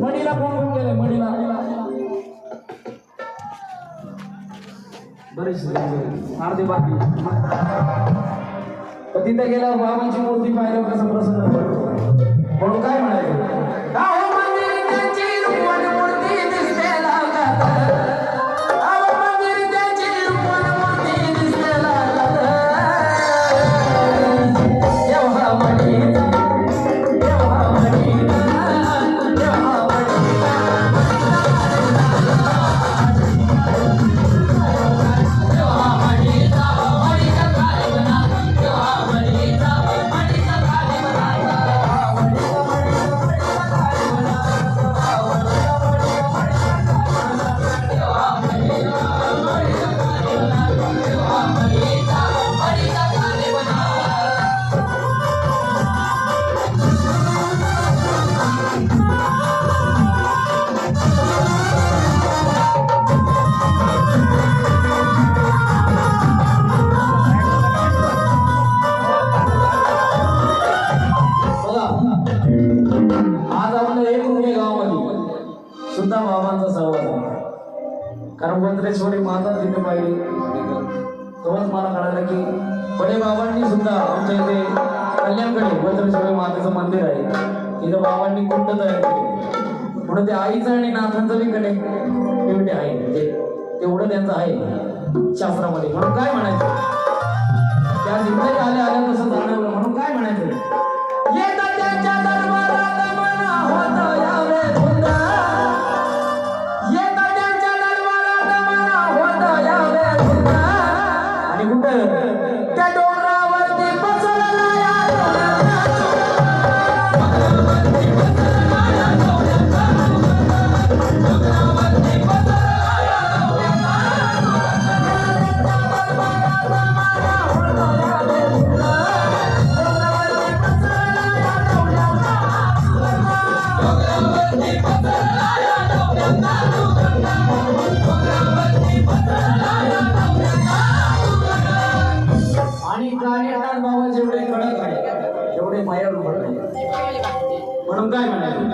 मणीला कोण गेले मणीला बरेच अर्धे बाकी तिथे गेल्यावर बाबांची मूर्ती पाहिल्यावर कसं प्रसन्न पडतो म्हणून काय म्हणायचं सुद्धा बाबांचा सहवास आहे कारण वज्रेश्वरी माता तिथे पाहिली तेव्हाच मला कळालं की बडे बाबांनी सुद्धा आमच्या इथे कल्याणकडे वज्रेश्वरी मातेचं मंदिर आहे तिथं बाबांनी कुंड तयार केली म्हणून ते आईचं आणि नाथांचं बी कनेक्टिव्हिटी आहे तेवढं त्यांचं आहे शास्त्रामध्ये म्हणून काय म्हणायचं त्या जिंकही आल्या आल्या तसं जाणवलं म्हणून काय म्हणायचं येतात त्यांच्या दरबारात मना होतं यावे धुंदा आणि कुठं त्या डोंगरावरती बसलेला आणि कार्यकाळ बाबा जेवढे कडक आहे तेवढे मायाळू म्हणून काय म्हणायचं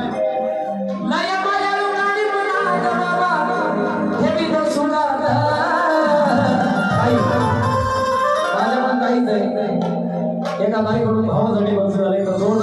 लय मायाळू गाडी म्हणा बाबा हे मी तर सुनात काही माझ्या पण काहीच आहे एका बाईकडून भावासाठी बस झाले तर दोन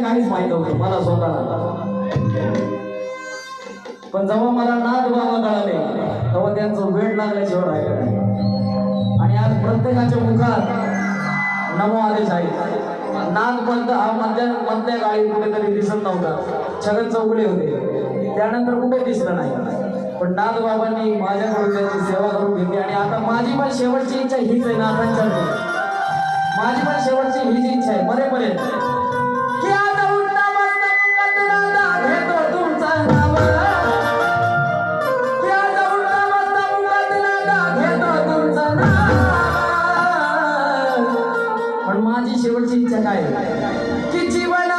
काहीच माहित नव्हतं मला स्वतःला पण जेव्हा मला नाद बाबा कळाले तेव्हा त्यांचं वेळ लागल्याशिवाय राहिलं नाही आणि आज प्रत्येकाच्या मुखात नमो आदेश आहे नाद पंथ हा मधल्या काळी कुठेतरी दिसत नव्हता छगन चौगुले होते त्यानंतर कुठे दिसलं नाही पण नाद बाबांनी माझ्याकडून त्यांची सेवा करून घेतली आणि आता माझी पण शेवटची इच्छा हीच आहे नाथांच्या माझी पण शेवटची हीच इच्छा आहे मरेपर्यंत माझी शेवटची इच्छा काय की जीवन